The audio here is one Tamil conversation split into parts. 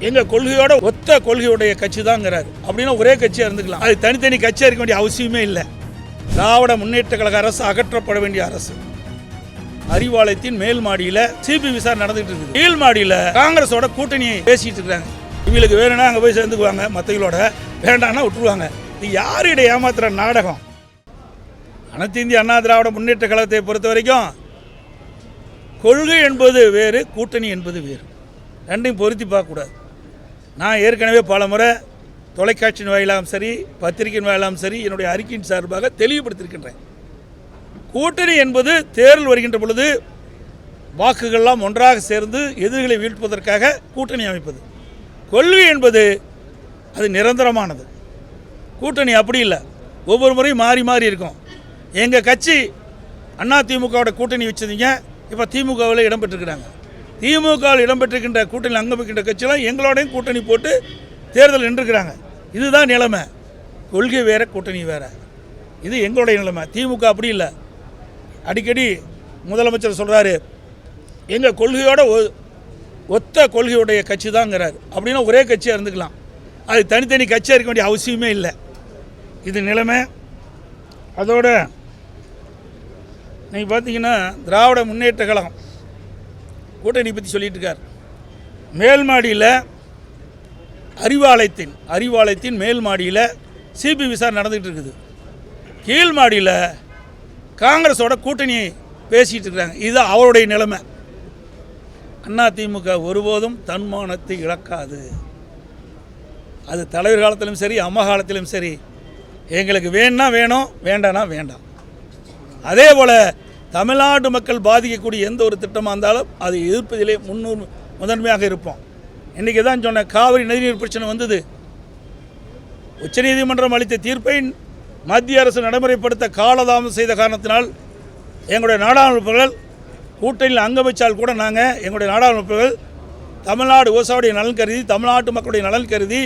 எங்கள் கொள்கையோட ஒத்த கொள்கையுடைய கட்சி தாங்கிறார். அப்படின்னா ஒரே கட்சியாக இருந்துக்கலாம். அது தனித்தனி கட்சியாக இருக்க வேண்டிய அவசியமே இல்லை. திராவிட முன்னேற்ற கழக அரசு அகற்றப்பட வேண்டிய அரசு. அறிவாலயத்தின் மேல் மாடியில் சிபி விசாரணை நடந்துட்டு இருக்குது. கீழ் மாடியில் காங்கிரஸோட கூட்டணியை பேசிட்டு இருக்காங்க. இவங்களுக்கு வேணும்னா அங்கே போய் சேர்ந்துக்குவாங்க, மற்றவங்களோட வேண்டாம்னா விட்டுருவாங்க. இது யாருடைய ஏமாத்துற நாடகம்? அனைத்து இந்திய அண்ணா திராவிட முன்னேற்ற கழகத்தை பொறுத்த வரைக்கும் கொள்கை என்பது வேறு, கூட்டணி என்பது வேறு. ரெண்டையும் பொருத்தி பார்க்கக்கூடாது. நான் ஏற்கனவே பல முறை தொலைக்காட்சியின் வாயிலாகவும் சரி, பத்திரிகையின் வாயிலாகவும் சரி, என்னுடைய அறிக்கையின் சார்பாக தெளிவுபடுத்தியிருக்கின்றேன். கூட்டணி என்பது தேர்தல் வருகின்ற பொழுது வாக்குகள்லாம் ஒன்றாக சேர்ந்து எதிரிகளை வீழ்ப்பதற்காக கூட்டணி அமைப்பது. கொள்கை என்பது அது நிரந்தரமானது. கூட்டணி அப்படி இல்லை, ஒவ்வொரு முறையும் மாறி மாறி இருக்கும். எங்கள் கட்சி அதிமுகவோட கூட்டணி வச்சதுங்க, இப்போ திமுகவில் இடம்பெற்றிருக்கிறாங்க. திமுகவில் இடம்பெற்றிருக்கின்ற கூட்டணி அங்கம் வைக்கின்ற கட்சியெல்லாம் எங்களோடையும் கூட்டணி போட்டு தேர்தல் நின்றுக்கிறாங்க. இதுதான் நிலைமை. கொள்கை வேறு, கூட்டணி வேறு. இது எங்களுடைய நிலைமை. திமுக அப்படி இல்லை. அடிக்கடி முதலமைச்சர் சொல்கிறாரு, எங்கள் கொள்கையோட ஒத்த கொள்கையுடைய கட்சி தாங்கிறார். அப்படின்னா ஒரே கட்சியாக இருந்துக்கலாம். அது தனித்தனி கட்சியாக இருக்க வேண்டிய அவசியமே இல்லை. இது நிலைமை. அதோட நீங்கள் பார்த்தீங்கன்னா திராவிட முன்னேற்ற கழகம் கூட்டணி பற்றி சொல்லிட்டு இருக்கார். மேல் மாடியில் அறிவாலயத்தின் மேல் மாடியில் சிபி விசாரணை நடந்துகிட்டு இருக்குது. கீழ் மாடியில் காங்கிரஸோட கூட்டணியை பேசிகிட்டு இருக்கிறாங்க. இது அவருடைய நிலைமை. அதிமுக ஒருபோதும் தன்மானத்தை இழக்காது. அது தலைவர் காலத்திலும் சரி, அம்மா காலத்திலும் சரி, எங்களுக்கு வேணும்னா வேணும், வேண்டானா வேண்டாம். அதே போல் தமிழ்நாட்டு மக்கள் பாதிக்கக்கூடிய எந்த ஒரு திட்டமாக இருந்தாலும் அதை எதிர்ப்பதிலே முதன்மையாக இருப்போம். இன்றைக்கி தான் சொன்னேன், காவிரி நதிநீர் பிரச்சனை வந்தது. உச்சநீதிமன்றம் அளித்த தீர்ப்பை மத்திய அரசு நடைமுறைப்படுத்த காலதாமதம் செய்த காரணத்தினால் எங்களுடைய நாடாளுமன்றங்கள் கூட்டணியில் அங்கம் வச்சால் கூட நாங்கள் எங்களுடைய நாடாளுமன்றங்கள் தமிழ்நாடு விவசாயிகளுடைய நலன் கருதி, தமிழ்நாட்டு மக்களுடைய நலன் கருதி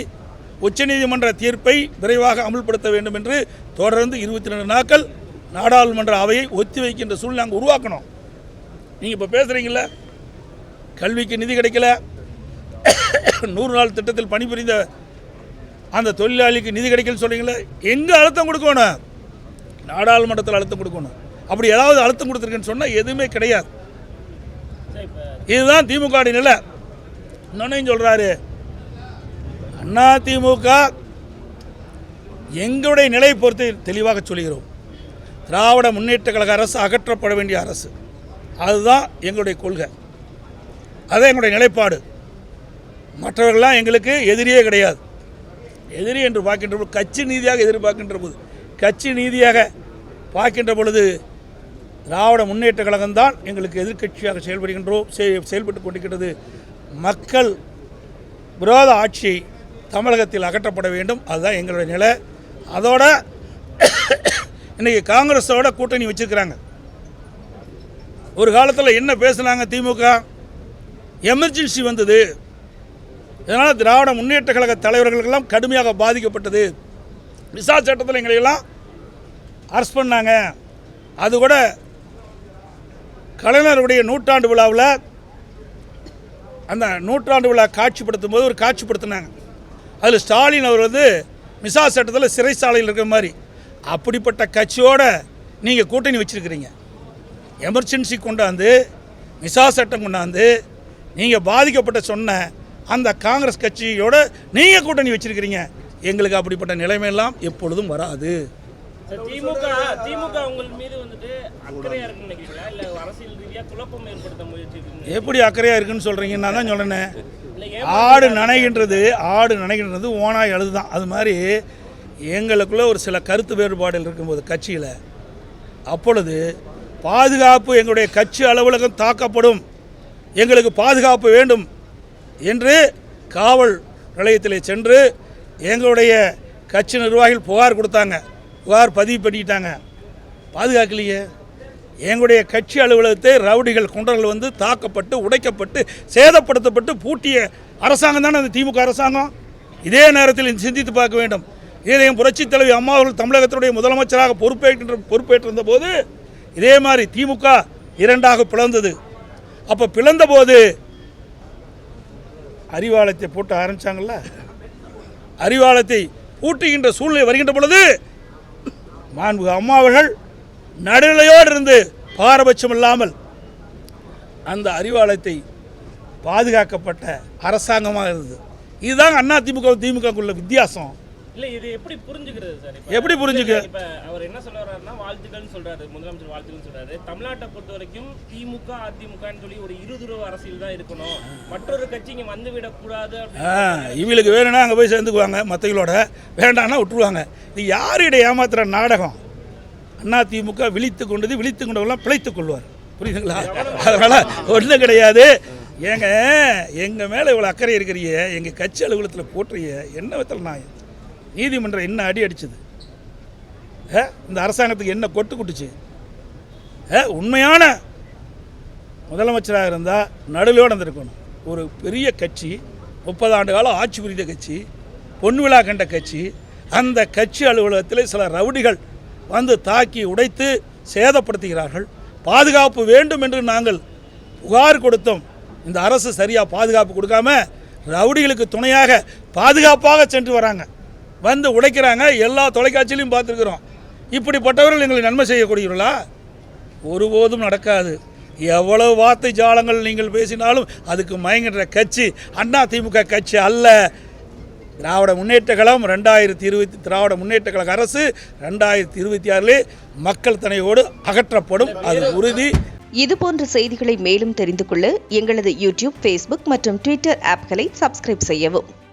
உச்சநீதிமன்ற தீர்ப்பை விரைவாக அமல்படுத்த வேண்டும் என்று தொடர்ந்து 22 நாட்கள் நாடாளுமன்ற அவையை ஒத்தி வைக்கின்ற சூழ்நிலை நாங்கள் உருவாக்கணும். நீங்கள் இப்போ பேசுகிறீங்கள, கல்விக்கு நிதி கிடைக்கல, 100 நாள் திட்டத்தில் பணிபுரிந்த அந்த தொழிலாளிக்கு நிதி கிடைக்கலன்னு சொல்கிறீங்களே, எங்கே அழுத்தம் கொடுக்கணும்? நாடாளுமன்றத்தில் அழுத்தம் கொடுக்கணும். அப்படி ஏதாவது அழுத்தம் கொடுத்துருக்குன்னு சொன்னால் எதுவுமே கிடையாது. இதுதான் திமுக நிலை. இன்னொன்னையும் சொல்கிறாரு, அதிமுக எங்களுடைய நிலையை பொறுத்து தெளிவாக சொல்கிறோம். திராவிட முன்னேற்ற கழக அரசு அகற்றப்பட வேண்டிய அரசு. அதுதான் எங்களுடைய கொள்கை, அதுதான் எங்களுடைய நிலைப்பாடு. மற்றவர்கள்லாம் எங்களுக்கு எதிரியே கிடையாது. எதிரி என்று பார்க்கின்ற பொழுது, கட்சி நீதியாக எதிர்பார்க்கின்ற போது, கட்சி நீதியாக பார்க்கின்ற பொழுது திராவிட முன்னேற்ற கழகம்தான் எங்களுக்கு எதிர்க்கட்சியாக செயல்பட்டு கொண்டிருக்கிறது. மக்கள் விரோத ஆட்சி தமிழகத்தில் அகற்றப்பட வேண்டும். அதுதான் எங்களுடைய நிலை. அதோட இன்றைக்கி காங்கிரஸோட கூட்டணி வச்சுருக்கிறாங்க. ஒரு காலத்தில் என்ன பேசுனாங்க திமுக? எமர்ஜென்சி வந்தது, இதனால் திராவிட முன்னேற்ற கழக தலைவர்களுக்கெல்லாம் கடுமையாக பாதிக்கப்பட்டது. விசா சட்டத்தில் எங்களையெல்லாம் அரெஸ்ட் பண்ணாங்க. அது கூட கலைஞருடைய நூற்றாண்டு விழாவில் அந்த நூற்றாண்டு விழா காட்சிப்படுத்தும் போது ஒரு காட்சிப்படுத்தினாங்க. அதில் ஸ்டாலின் அவர் மிசா சட்டத்தில் சிறைச்சாலையில் இருக்கிற மாதிரி. அப்படிப்பட்ட கட்சியோடு நீங்கள் கூட்டணி வச்சுருக்கிறீங்க. எமர்ஜென்சி கொண்டாந்து, மிசா சட்டம் கொண்டாந்து, நீங்கள் பாதிக்கப்பட்ட சொன்ன அந்த காங்கிரஸ் கட்சியோடு நீங்கள் கூட்டணி வச்சுருக்கிறீங்க. எங்களுக்கு அப்படிப்பட்ட நிலைமையெல்லாம் எப்பொழுதும் வராது. எப்படி அக்கறையாக இருக்குன்னு சொல்கிறீங்க? நான் தான் சொல்கிறேன், ஆடு நனைகின்றது ஓனாய் அழுதுதான். அது மாதிரி எங்களுக்குள்ளே ஒரு சில கருத்து வேறுபாடுகள் இருக்கும்போது கட்சியில், அப்பொழுது பாதுகாப்பு, எங்களுடைய கட்சி அலுவலகம் தாக்கப்படும், எங்களுக்கு பாதுகாப்பு வேண்டும் என்று காவல் நிலையத்தில் சென்று எங்களுடைய கட்சி நிர்வாகிகள் புகார் கொடுத்தாங்க. புகார் பதிவு பண்ணிட்டாங்க. பாதுகாக்கலையே. எங்களுடைய கட்சி அலுவலகத்தை ரவுடிகள், குண்டர்கள் தாக்கப்பட்டு, உடைக்கப்பட்டு, சேதப்படுத்தப்பட்டு பூட்டிய அரசாங்கம் தானே அந்த திமுக அரசாங்கம். இதே நேரத்தில் சிந்தித்து பார்க்க வேண்டும். இதையும் புரட்சித் தலைவி அம்மா அவர்கள் தமிழகத்தினுடைய முதலமைச்சராக பொறுப்பேற்றிருந்த போது இதே மாதிரி திமுக 2ஆக பிளந்தது. அப்போ பிளந்த போது அறிவாலயத்தை பூட்ட ஆரம்பித்தாங்கள்ல, அறிவாலயத்தை பூட்டுகின்ற சூழ்நிலை வருகின்ற பொழுது மாண்புமிகு அம்மா அவர்கள் நடுநிலையோடு இருந்து பாரபட்சம் இல்லாமல் அந்த அறிவாலயத்தை பாதுகாக்கப்பட்ட அரசாங்கமாக இருந்தது. இதுதான் அண்ணா திமுகக்குள்ள வித்தியாசம். இல்ல இது எப்படி புரிஞ்சுக்கிறது சார்? எப்படி புரிஞ்சுக்க? இப்ப அவர் என்ன சொல்ல வர்றாருன்னா வாழ்த்துக்கள்னு சொல்றாரு, முதலமைச்சர் வாழ்த்துக்கள்னு சொல்றாரு. தமிழ்நாட்டை பொறுத்த வரைக்கும் திமுக அதிமுகன்னு சொல்லி ஒரு இருதுருவ அரசியல் தான் இருக்கணும், மற்றொரு கட்சி இங்க வந்து விடக்கூடாது. இவங்களுக்கு வேணும்னா அங்கே போய் சேர்ந்துக்குவாங்க, மற்றவங்களோட வேண்டாம்னா விட்டுருவாங்க. இது யாருடைய ஏமாத்துற நாடகம்? அண்ணா திமுக விழித்து கொண்டவெல்லாம் பிழைத்துக் கொள்வார். புரியுதுங்களா? அதனால் ஒன்றும் கிடையாது. ஏங்க எங்கள் மேலே இவ்வளோ அக்கறை இருக்கிறீங்க, எங்கள் கட்சி அலுவலகத்தில் போட்டுறீங்க, என்ன விதத்தில் நான் நீதிமன்றம் என்ன அடி அடிச்சது? இந்த அரசாங்கத்துக்கு என்ன கொட்டு குட்டுச்சு? உண்மையான முதலமைச்சராக இருந்தால் நடுவிலோடு இருந்திருக்கணும். ஒரு பெரிய கட்சி, 30 ஆண்டு காலம் ஆட்சி புரிந்த கட்சி, பொன் விழா கண்ட கட்சி, அந்த கட்சி அலுவலகத்தில் சில ரவுடிகள் வந்து தாக்கி உடைத்து சேதப்படுத்துகிறார்கள். பாதுகாப்பு வேண்டும் என்று நாங்கள் புகார் கொடுத்தோம். இந்த அரசு சரியாக பாதுகாப்பு கொடுக்காம ரவுடிகளுக்கு துணையாக பாதுகாப்பாக சென்று வராங்க, வந்து உடைக்கிறாங்க. எல்லா தொலைக்காட்சியிலையும் பார்த்துருக்குறோம். இப்படிப்பட்டவர்கள் எங்களுக்கு நன்மை செய்யக்கூடியவர்களா? ஒருபோதும் நடக்காது. எவ்வளவு வார்த்தை ஜாலங்கள் நீங்கள் பேசினாலும் அதுக்கு மயங்குகிற கட்சி அண்ணா திமுக கட்சி அல்ல. திராவிட முன்னேற்ற கழகம் 2020 திராவிட முன்னேற்ற கழக அரசு 2026 மக்கள் துணையோடு அகற்றப்படும், அது உறுதி. இதுபோன்ற செய்திகளை மேலும் தெரிந்து கொள்ள எங்களது யூடியூப், ஃபேஸ்புக் மற்றும் ட்விட்டர் ஆப்களை சப்ஸ்கிரைப் செய்யவும்.